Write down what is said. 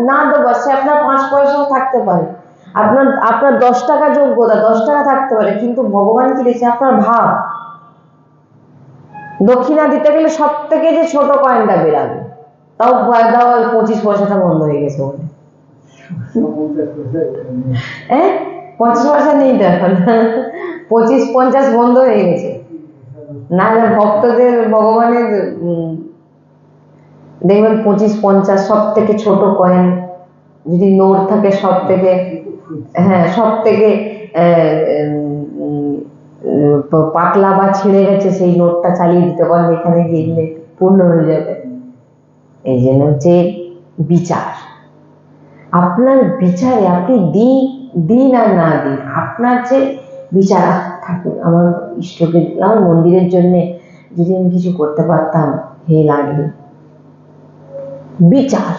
না দেবো, সে আপনার 5 পয়সাও থাকতে পারে, আপনার আপনার 10 টাকা যোগ্যতা, 10 টাকা থাকতে পারে, কিন্তু ভগবান কি দিয়েছে? আপনার ভাব। দক্ষিণা দিতে গেলে সব থেকে যে ছোট কয়েনটা বেরাবে, তাও দাও 25 পয়সাটা বন্ধ হয়ে গেছে বলে। 50 পয়সা নেই তো এখন, 25-50 বন্ধ হয়ে গেছে। না হলে ভক্তদের ভগবানের দেখবেন 25-50 সব থেকে ছোট কয়েন যদি নোট থাকে, সব থেকে, হ্যাঁ, সব থেকে পাতলা বা ছিঁড়ে গেছে সেই নোটটা চালিয়ে দিতে পারলে এখানে গেলে পূর্ণ হয়ে যাবে। এই জন্য হচ্ছে বিচার। আপনার বিচারে আপনি দিন আর না দিন, আপনার যে বিচার, ঠাকুর আমার ইষ্টকে, আমার মন্দিরের জন্য যদি আমি কিছু করতে পারতাম, হে লাগবে বিচার।